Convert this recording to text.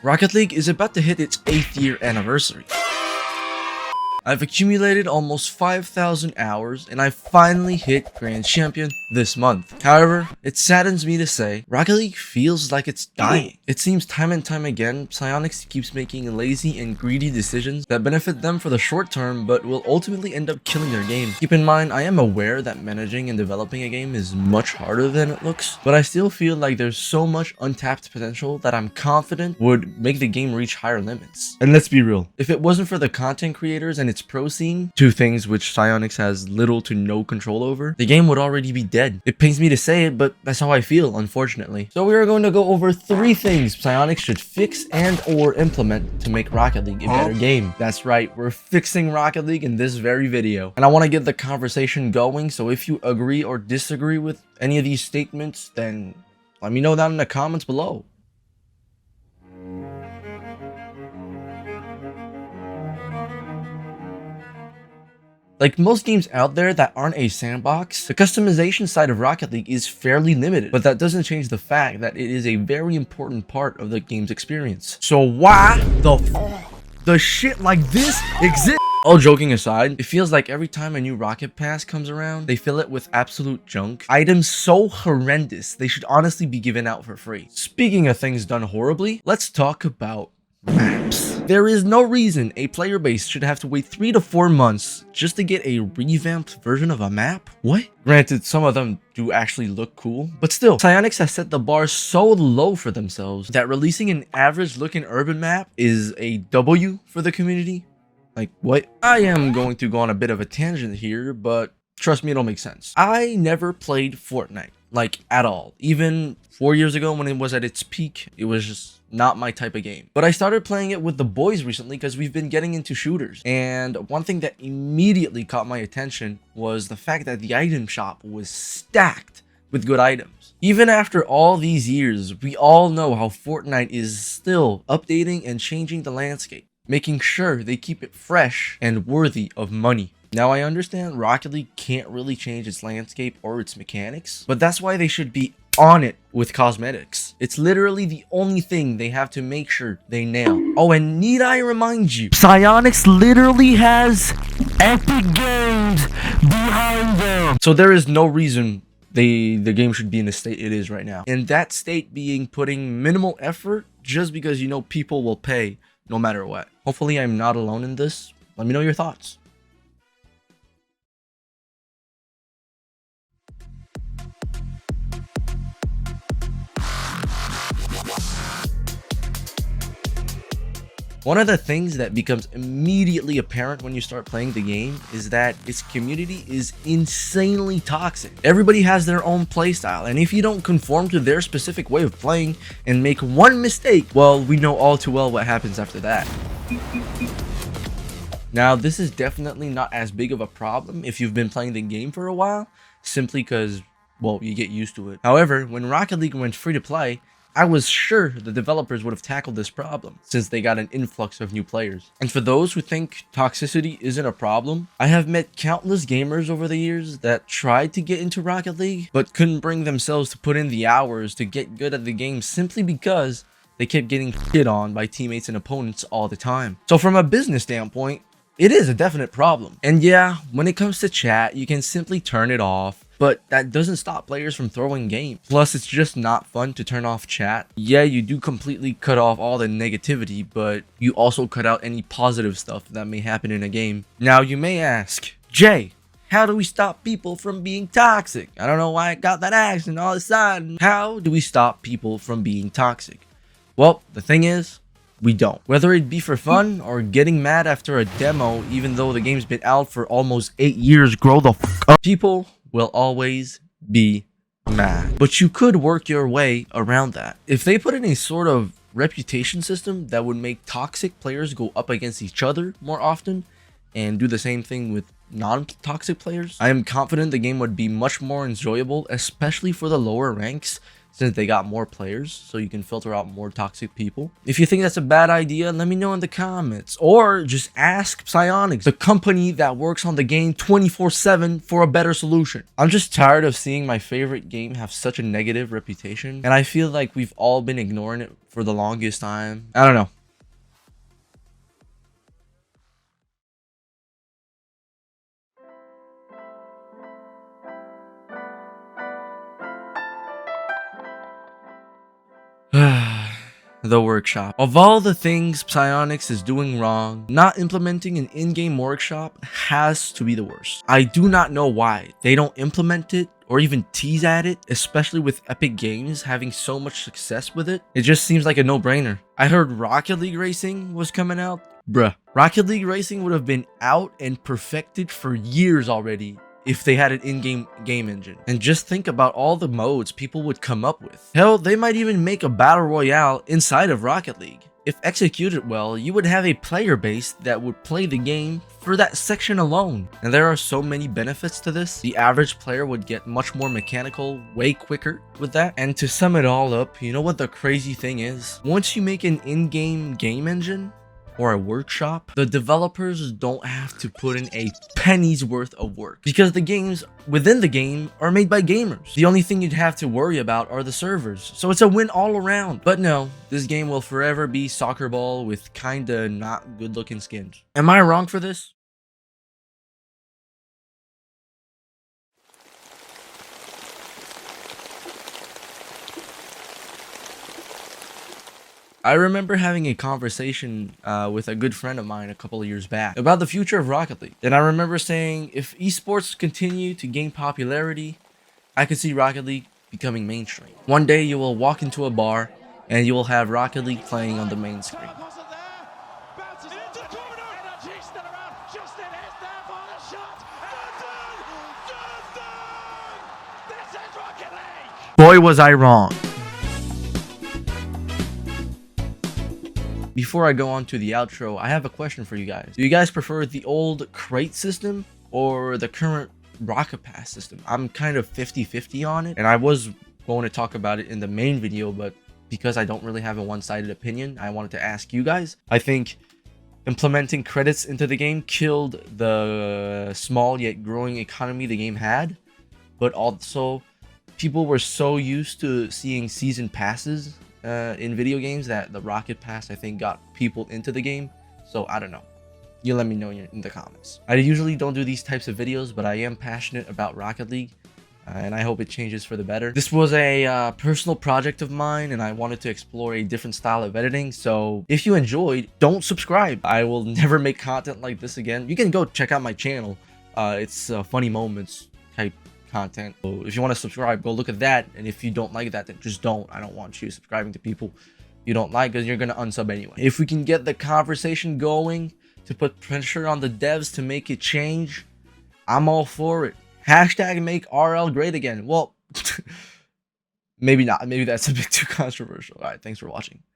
Rocket League is about to hit its 8th year anniversary. I've accumulated almost 5,000 hours and I finally hit Grand Champion this month. However, it saddens me to say, Rocket League feels like it's dying. It seems time and time again, Psyonix keeps making lazy and greedy decisions that benefit them for the short term but will ultimately end up killing their game. Keep in mind, I am aware that managing and developing a game is much harder than it looks, but I still feel like there's so much untapped potential that I'm confident would make the game reach higher limits. And let's be real, if it wasn't for the content creators and its pro scene, two things which Psyonix has little to no control over, the game would already be dead. It pains me to say it, but that's how I feel, unfortunately. So we are going to go over 3 things Psyonix should fix and or implement to make Rocket League a better game. That's right, we're fixing Rocket League in this very video. And I want to get the conversation going, so if you agree or disagree with any of these statements, then let me know down in the comments below. Like most games out there that aren't a sandbox, the customization side of Rocket League is fairly limited, but that doesn't change the fact that it is a very important part of the game's experience. So why the shit like this exists? All joking aside, it feels like every time a new Rocket Pass comes around, they fill it with absolute junk. Items so horrendous, they should honestly be given out for free. Speaking of things done horribly, let's talk about maps. There is no reason a player base should have to wait 3 to 4 months just to get a revamped version of a map. What? Granted, some of them do actually look cool, but still, Psyonix has set the bar so low for themselves that releasing an average looking urban map is a W for the community. Like, what? I am going to go on a bit of a tangent here, but trust me, it'll make sense. I never played Fortnite, like, at all. Even 4 years ago when it was at its peak, it was just not my type of game. But I started playing it with the boys recently because we've been getting into shooters. And one thing that immediately caught my attention was the fact that the item shop was stacked with good items. Even after all these years, we all know how Fortnite is still updating and changing the landscape, making sure they keep it fresh and worthy of money. Now, I understand Rocket League can't really change its landscape or its mechanics, but that's why they should be on it with cosmetics. It's literally the only thing they have to make sure they nail. Oh, and need I remind you, Psyonix literally has Epic Games behind them. So there is no reason the game should be in the state it is right now. And that state being putting minimal effort just because you know people will pay no matter what. Hopefully I'm not alone in this. Let me know your thoughts. One of the things that becomes immediately apparent when you start playing the game is that its community is insanely toxic. Everybody has their own playstyle, and if you don't conform to their specific way of playing and make one mistake, well, we know all too well what happens after that. Now, this is definitely not as big of a problem if you've been playing the game for a while, simply because, well, you get used to it. However, when Rocket League went free to play, I was sure the developers would have tackled this problem since they got an influx of new players. And for those who think toxicity isn't a problem, I have met countless gamers over the years that tried to get into Rocket League but couldn't bring themselves to put in the hours to get good at the game simply because they kept getting shit on by teammates and opponents all the time. So from a business standpoint, it is a definite problem. And yeah, when it comes to chat, you can simply turn it off, but that doesn't stop players from throwing game. Plus, it's just not fun to turn off chat. Yeah, you do completely cut off all the negativity, but you also cut out any positive stuff that may happen in a game. Now, you may ask, Jay, how do we stop people from being toxic? I don't know why I got that accent all of a sudden. How do we stop people from being toxic? Well, the thing is, we don't. Whether it be for fun or getting mad after a demo, even though the game's been out for almost 8 years, grow the f up. People will always be mad. But you could work your way around that. If they put in a sort of reputation system that would make toxic players go up against each other more often and do the same thing with non-toxic players, I am confident the game would be much more enjoyable, especially for the lower ranks, since they got more players, so you can filter out more toxic people. If you think that's a bad idea, let me know in the comments, or just ask Psyonix, the company that works on the game 24/7, for a better solution. I'm just tired of seeing my favorite game have such a negative reputation, and I feel like we've all been ignoring it for the longest time. I don't know. The workshop. Of all the things Psyonix is doing wrong, not implementing an in-game workshop has to be the worst. I do not know why they don't implement it or even tease at it, especially with Epic Games having so much success with it. It just seems like a no-brainer. I heard Rocket League Racing was coming out. Bruh. Rocket League Racing would have been out and perfected for years already if they had an in-game game engine. And just think about all the modes people would come up with. Hell, they might even make a battle royale inside of Rocket League. If executed well, you would have a player base that would play the game for that section alone. And there are so many benefits to this. The average player would get much more mechanical way quicker with that. And to sum it all up, you know what the crazy thing is? Once you make an in-game game engine, or a workshop, the developers don't have to put in a penny's worth of work because the games within the game are made by gamers. The only thing you'd have to worry about are the servers, so it's a win all around. But no, this game will forever be soccer ball with kinda not good looking skins. Am I wrong for this? I remember having a conversation with a good friend of mine a couple of years back about the future of Rocket League. And I remember saying, if esports continue to gain popularity, I could see Rocket League becoming mainstream. One day you will walk into a bar and you will have Rocket League playing on the main screen. Boy, was I wrong. Before I go on to the outro, I have a question for you guys. Do you guys prefer the old crate system or the current Rocket Pass system? I'm kind of 50-50 on it, and I was going to talk about it in the main video, but because I don't really have a one-sided opinion, I wanted to ask you guys. I think implementing credits into the game killed the small yet growing economy the game had, but also people were so used to seeing season passes in video games that the Rocket Pass, I think, got people into the game. So I don't know, you let me know in the comments. I usually don't do these types of videos, but I am passionate about Rocket League, and I hope it changes for the better. This was a personal project of mine, and I wanted to explore a different style of editing. So if you enjoyed, don't subscribe. I will never make content like this again. You can go check out my channel. It's funny moments type content. So if you want to subscribe, go look at that. And if you don't like that, then just don't. I don't want you subscribing to people you don't like, because you're gonna unsub anyway. If we can get the conversation going to put pressure on the devs to make it change, I'm all for it. Hashtag make RL great again. Well, maybe not. Maybe that's a bit too controversial. All right, thanks for watching.